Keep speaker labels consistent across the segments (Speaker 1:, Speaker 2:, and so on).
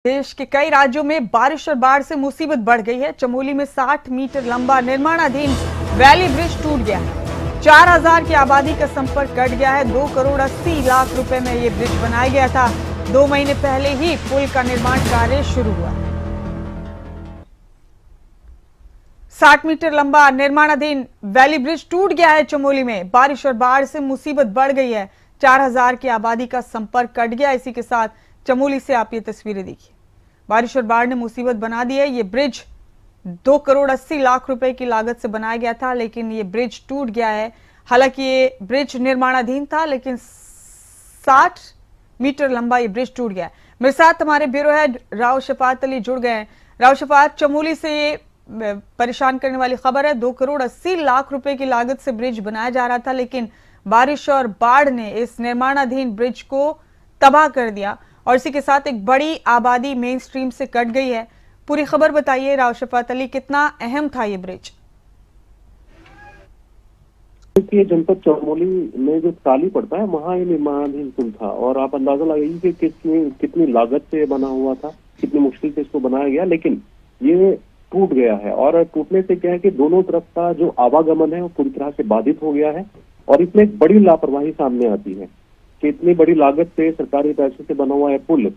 Speaker 1: देश के कई राज्यों में बारिश और बाढ़ से मुसीबत बढ़ गई है। चमोली में 60 मीटर लंबा निर्माणाधीन वैली ब्रिज टूट गया है। 4000 की आबादी का संपर्क कट गया है। 2 करोड़ 80 लाख रुपए में यह ब्रिज बनाया गया था। 2 महीने पहले ही पुल का निर्माण कार्य शुरू हुआ। 60 मीटर लंबा निर्माणाधीन वैली ब्रिज टूट गया है। चमोली में बारिश और बाढ़ से मुसीबत बढ़ गई है। 4000 की आबादी का संपर्क कट गया। इसी के साथ चमोली से आप ये तस्वीरें देखिए। बारिश और बाढ़ ने मुसीबत बना दी है। ये ब्रिज 2 करोड़ 80 लाख रुपए की लागत से बनाया गया था, लेकिन ये ब्रिज टूट गया है। हालांकि ये ब्रिज निर्माणाधीन था, लेकिन 60 मीटर लंबा ये ब्रिज टूट गया है। मेरे साथ हमारे ब्यूरो हेड राव शफात अली जुड़ गए हैं। राव शफात, चमोली से ये परेशान करने वाली खबर है। 2 करोड़ 80 लाख रुपए की लागत से ब्रिज बनाया जा रहा था, लेकिन बारिश और बाढ़ ने इस निर्माणाधीन ब्रिज को तबाह कर दिया और इसी के साथ एक बड़ी आबादी मेन स्ट्रीम से कट गई है। पूरी खबर बताइए राव शफात अली, कितना अहम था ये ब्रिज?
Speaker 2: ये जनपद चमोली में जो ताली पड़ता है वहाँ ये निर्माणाधीन पुल था और आप अंदाजा लगाइए कि कितनी लागत से बना हुआ था, कितनी मुश्किल से इसको बनाया गया, लेकिन ये टूट गया है। और टूटने से क्या है कि दोनों तरफ का जो आवागमन है वो पूरी तरह से बाधित हो गया है और इसमें एक बड़ी लापरवाही सामने आती है कि इतनी बड़ी लागत से सरकारी पैसे से बना हुआ है पुल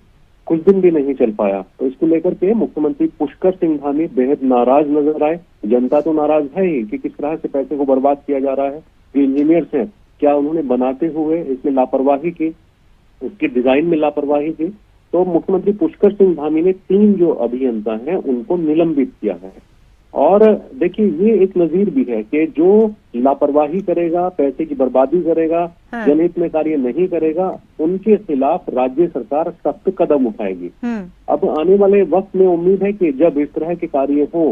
Speaker 2: कुछ दिन भी नहीं चल पाया। तो इसको लेकर के मुख्यमंत्री पुष्कर सिंह धामी बेहद नाराज नजर आए। जनता तो नाराज है ही कि किस तरह से पैसे को बर्बाद किया जा रहा है। जो इंजीनियर्स हैं, क्या उन्होंने बनाते हुए इसमें लापरवाही की, उसके डिजाइन में लापरवाही की। तो मुख्यमंत्री पुष्कर सिंह धामी ने 3 जो अभियंता हैं उनको निलंबित किया है। और देखिए, ये एक नजीर भी है कि जो लापरवाही करेगा, पैसे की बर्बादी करेगा, जनहित में कार्य नहीं करेगा, उनके खिलाफ राज्य सरकार सख्त कदम उठाएगी। अब आने वाले वक्त में उम्मीद है कि जब इस तरह के कार्य हो,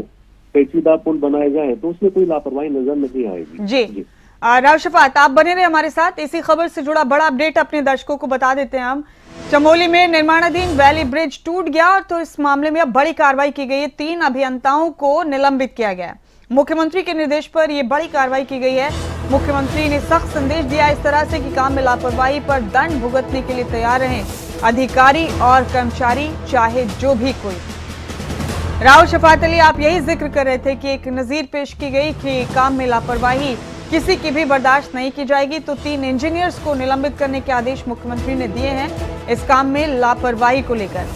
Speaker 2: पेचीदा पुल बनाए जाए, तो उसमें कोई लापरवाही नजर नहीं आएगी।
Speaker 1: जी। राव शफात, आप बने रहे हमारे साथ। इसी खबर से जुड़ा बड़ा अपडेट अपने दर्शकों को बता देते हैं हम। चमोली में निर्माणाधीन वैली ब्रिज टूट गया और तो इस मामले में अब बड़ी कार्रवाई की गई है। 3 अभियंताओं को निलंबित किया गया है। मुख्यमंत्री के निर्देश पर यह बड़ी कार्रवाई की गई है। मुख्यमंत्री ने सख्त संदेश दिया इस तरह से कि काम में लापरवाही पर दंड भुगतने के लिए तैयार रहें अधिकारी और कर्मचारी, चाहे जो भी कोई। राव शफात अली, आप यही जिक्र कर रहे थे कि एक नजीर पेश की गई कि काम में लापरवाही किसी की भी बर्दाश्त नहीं की जाएगी। तो 3 इंजीनियर्स को निलंबित करने के आदेश मुख्यमंत्री ने दिए हैं इस काम में लापरवाही को लेकर।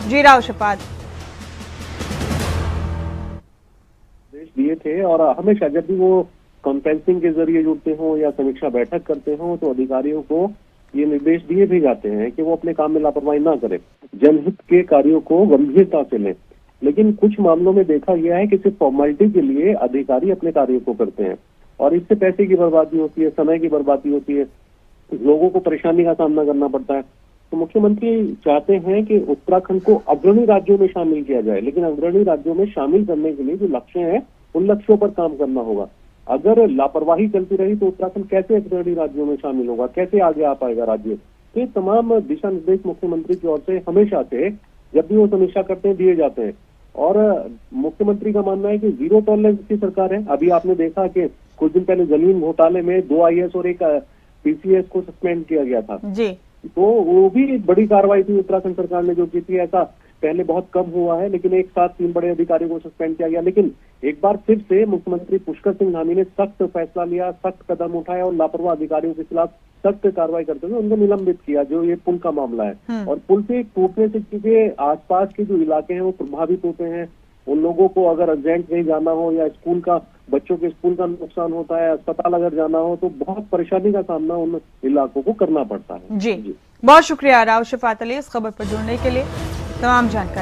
Speaker 1: जी राव शफात,
Speaker 2: आदेश दिए थे और हमेशा जब भी वो कॉन्फ्रेंसिंग के जरिए जुड़ते हों या समीक्षा बैठक करते हों तो अधिकारियों को ये निर्देश दिए भी जाते हैं कि वो अपने काम में लापरवाही ना करें, जनहित के कार्यों को गंभीरता से लें। लेकिन कुछ मामलों में देखा गया है कि सिर्फ फॉर्मेलिटी के लिए अधिकारी अपने कार्य को करते हैं और इससे पैसे की बर्बादी होती है, समय की बर्बादी होती है, लोगों को परेशानी का सामना करना पड़ता है। तो मुख्यमंत्री चाहते हैं कि उत्तराखंड को अग्रणी राज्यों में शामिल किया जाए, लेकिन अग्रणी राज्यों में शामिल करने के लिए जो लक्ष्य हैं उन लक्ष्यों पर काम करना होगा। अगर लापरवाही चलती रही तो उत्तराखंड कैसे अग्रणी राज्यों में शामिल होगा, कैसे आगे आ पाएगा राज्य? तो ये तमाम दिशा निर्देश मुख्यमंत्री की ओर से हमेशा से जब भी वो समीक्षा करते हैं दिए जाते हैं और मुख्यमंत्री का मानना है कि 0 टॉलरेंस की सरकार है। अभी आपने देखा कि कुछ दिन पहले जमीन घोटाले में 2 IAS और 1 PCS को सस्पेंड किया गया था
Speaker 1: जी।
Speaker 2: तो वो भी एक बड़ी कार्रवाई थी उत्तराखंड सरकार ने जो की थी। ऐसा पहले बहुत कम हुआ है, लेकिन एक साथ 3 बड़े अधिकारियों को सस्पेंड किया गया। लेकिन एक बार फिर से मुख्यमंत्री पुष्कर सिंह धामी ने सख्त फैसला लिया, सख्त कदम उठाया और लापरवाह अधिकारियों के खिलाफ सख्त कार्रवाई करते हुए उनको निलंबित किया, जो ये पुल का मामला है। और पुल से टूटने से क्योंकि आसपास के जो इलाके हैं वो प्रभावित होते हैं, उन लोगों को अगर अर्जेंट कहीं जाना हो या स्कूल का, बच्चों के स्कूल का नुकसान होता है, अस्पताल अगर जाना हो तो बहुत परेशानी का सामना उन इलाकों को करना पड़ता है।
Speaker 1: जी। बहुत शुक्रिया राव शफात अली इस खबर पर जुड़ने के लिए। तमाम जानकारी